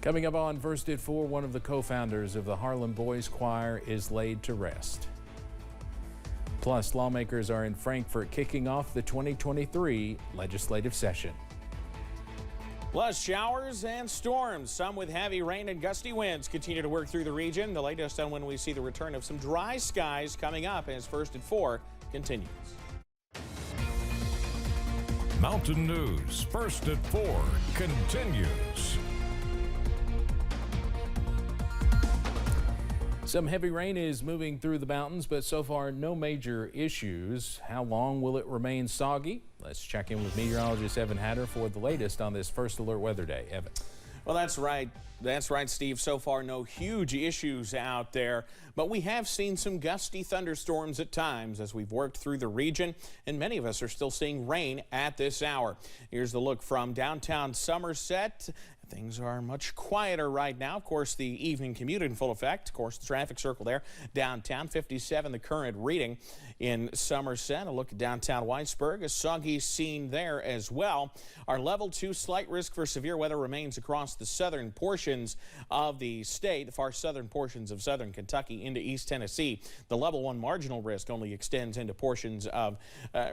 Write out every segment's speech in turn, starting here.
Coming up on First at 4, one of the co-founders of the Harlan Boys Choir is laid to rest. Plus, lawmakers are in Frankfort kicking off the 2023 legislative session. Plus, showers and storms, some with heavy rain and gusty winds, continue to work through the region. The latest on when we see the return of some dry skies coming up as First at 4 continues. Mountain News First at 4 continues. Some heavy rain is moving through the mountains, but so far no major issues. How long will it remain soggy? Let's check in with meteorologist Evan Hatter for the latest on this First Alert Weather Day. Evan. Well, that's right. That's right, Steve. So far, no huge issues out there, but we have seen some gusty thunderstorms at times as we've worked through the region, and many of us are still seeing rain at this hour. Here's the look from downtown Somerset. Things are much quieter right now. Of course, the evening commute in full effect. Of course, the traffic circle there downtown. 57 the current reading in Somerset. A look at downtown Whitesburg. A soggy scene there as well. Our level 2 slight risk for severe weather remains across the southern portions of the state, the far southern portions of southern Kentucky into East Tennessee. The level 1 marginal risk only extends into portions of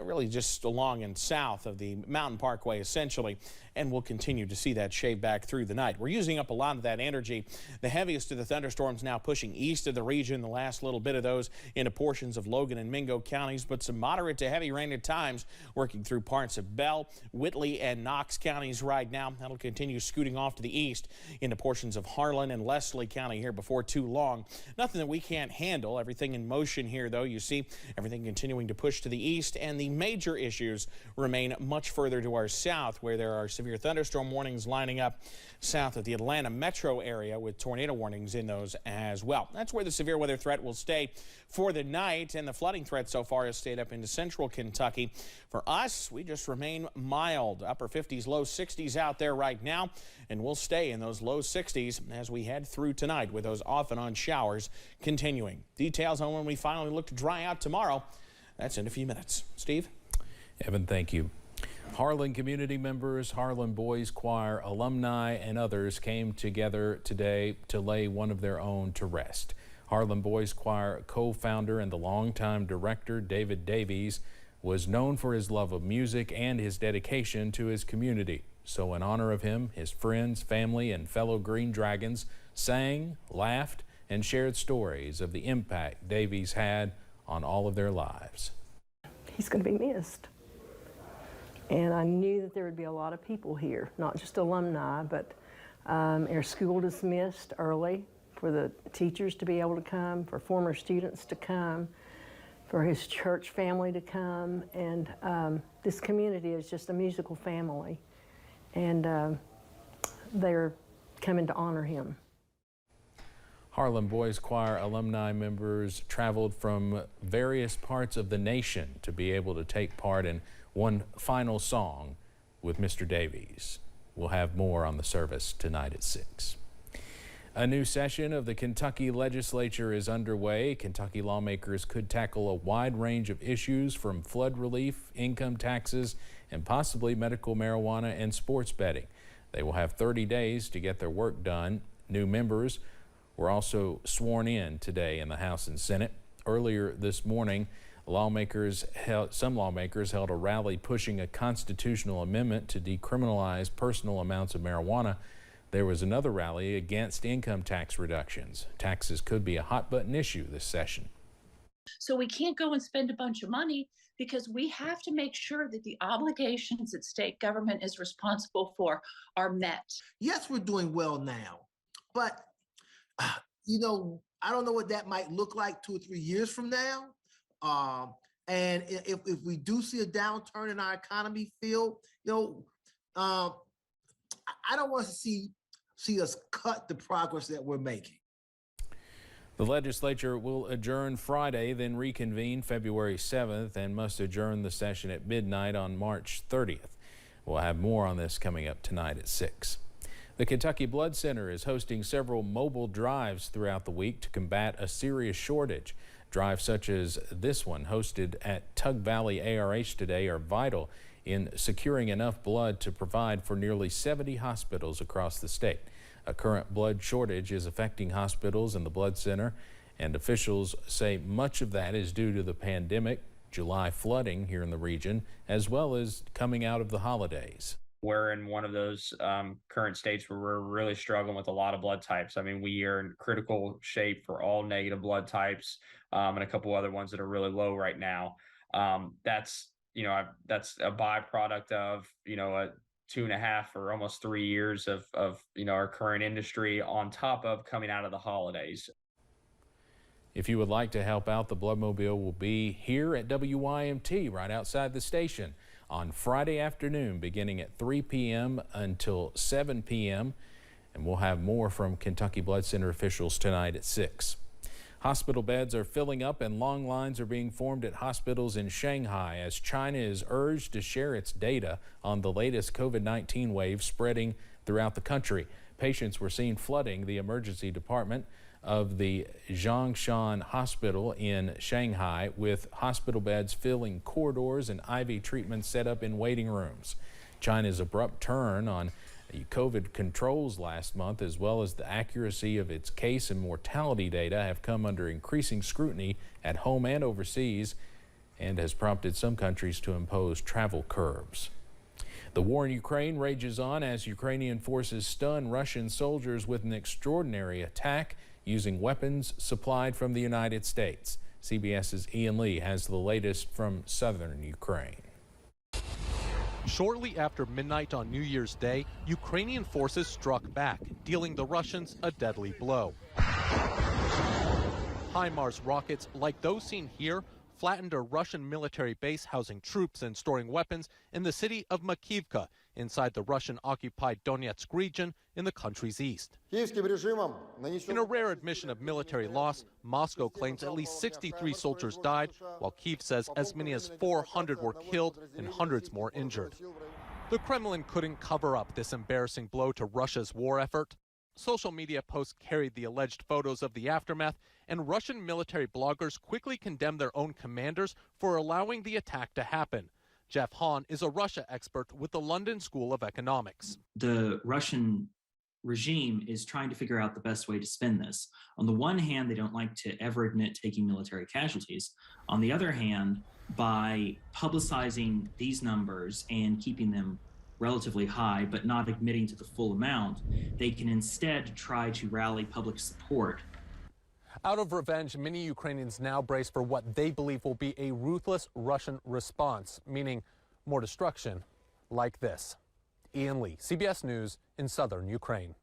really just along and south of the Mountain Parkway essentially, and we'll continue to see that shave back through the night. We're using up a lot of that energy. The heaviest of the thunderstorms now pushing east of the region, the last little bit of those into portions of Logan and Mingo counties, but some moderate to heavy rain at times working through parts of Bell, Whitley, and Knox counties right now. That'll continue scooting off to the east into portions of Harlan and Leslie County here before too long. Nothing that we can't handle. Everything in motion here, though. You see everything continuing to push to the east, and the major issues remain much further to our south, where there are severe thunderstorm warnings lining up south of the Atlanta metro area with tornado warnings in those as well. That's where the severe weather threat will stay for the night, and the flooding threat so far has stayed up into central Kentucky. For us, we just remain mild. Upper 50s, low 60s out there right now, and we'll stay in those low 60s as we head through tonight with those off and on showers continuing. Details on when we finally look to dry out tomorrow, that's in a few minutes. Steve? Evan, thank you. Harlan community members, Harlan Boys Choir, alumni, and others came together today to lay one of their own to rest. Harlan Boys Choir co-founder and the longtime director, David Davies, was known for his love of music and his dedication to his community. So in honor of him, his friends, family, and fellow Green Dragons sang, laughed, and shared stories of the impact Davies had on all of their lives. He's going to be missed. And I knew that there would be a lot of people here, not just alumni, but our school dismissed early for the teachers to be able to come, for former students to come, for his church family to come. And this community is just a musical family. And they're coming to honor him. Harlan Boys Choir alumni members traveled from various parts of the nation to be able to take part in one final song with Mr. Davies. We'll have more on the service tonight at 6. A new session of the Kentucky legislature is underway. Kentucky lawmakers could tackle a wide range of issues from flood relief, income taxes, and possibly medical marijuana and sports betting. They will have 30 days to get their work done. New members were also sworn in today in the House and Senate. Earlier this morning, some lawmakers held a rally pushing a constitutional amendment to decriminalize personal amounts of marijuana. There was another rally against income tax reductions. Taxes could be a hot-button issue this session. So we can't go and spend a bunch of money because we have to make sure that the obligations that state government is responsible for are met. Yes, we're doing well now, but you know, I don't know what that might look like 2 or 3 years from now. And if we do see a downturn in our economy field, you know, I don't want to see us cut the progress that we're making. The legislature will adjourn Friday, then reconvene February 7th, and must adjourn the session at midnight on March 30th. We'll have more on this coming up tonight at 6. The Kentucky Blood Center is hosting several mobile drives throughout the week to combat a serious shortage. Drives such as this one hosted at Tug Valley ARH today are vital in securing enough blood to provide for nearly 70 hospitals across the state. A current blood shortage is affecting hospitals and the blood center, and officials say much of that is due to the pandemic, July flooding here in the region, as well as coming out of the holidays. We're in one of those current states where we're really struggling with a lot of blood types. I mean, we are in critical shape for all negative blood types and a couple other ones that are really low right now. That's a byproduct of, a 2.5 or almost 3 years of our current industry on top of coming out of the holidays. If you would like to help out, the Bloodmobile will be here at WYMT right outside the station on Friday afternoon beginning at 3 p.m. until 7 p.m. And we'll have more from Kentucky Blood Center officials tonight at 6. Hospital beds are filling up and long lines are being formed at hospitals in Shanghai as China is urged to share its data on the latest COVID-19 wave spreading throughout the country. Patients were seen flooding the emergency department of the Zhongshan Hospital in Shanghai, with hospital beds filling corridors and IV treatments set up in waiting rooms. China's abrupt turn on COVID controls last month, as well as the accuracy of its case and mortality data, have come under increasing scrutiny at home and overseas, and has prompted some countries to impose travel curbs. The war in Ukraine rages on as Ukrainian forces stun Russian soldiers with an extraordinary attack using weapons supplied from the United States. CBS's Ian Lee has the latest from southern Ukraine. Shortly after midnight on New Year's Day, Ukrainian forces struck back, dealing the Russians a deadly blow. HIMARS rockets, like those seen here, flattened a Russian military base housing troops and storing weapons in the city of Makivka, inside the Russian-occupied Donetsk region in the country's east. In a rare admission of military loss, Moscow claims at least 63 soldiers died, while Kyiv says as many as 400 were killed and hundreds more injured. The Kremlin couldn't cover up this embarrassing blow to Russia's war effort. Social media posts carried the alleged photos of the aftermath, and Russian military bloggers quickly condemned their own commanders for allowing the attack to happen. Jeff Hahn is a Russia expert with the London School of Economics. The Russian regime is trying to figure out the best way to spin this. On the one hand, they don't like to ever admit taking military casualties. On the other hand, by publicizing these numbers and keeping them relatively high, but not admitting to the full amount, they can instead try to rally public support. Out of revenge, many Ukrainians now brace for what they believe will be a ruthless Russian response, meaning more destruction like this. Ian Lee, CBS News in southern Ukraine.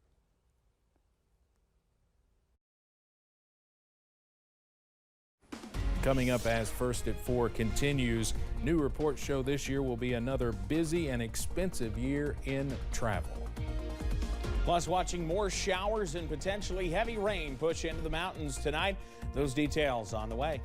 Coming up as First at 4 continues, new reports show this year will be another busy and expensive year in travel. Plus, watching more showers and potentially heavy rain push into the mountains tonight. Those details on the way.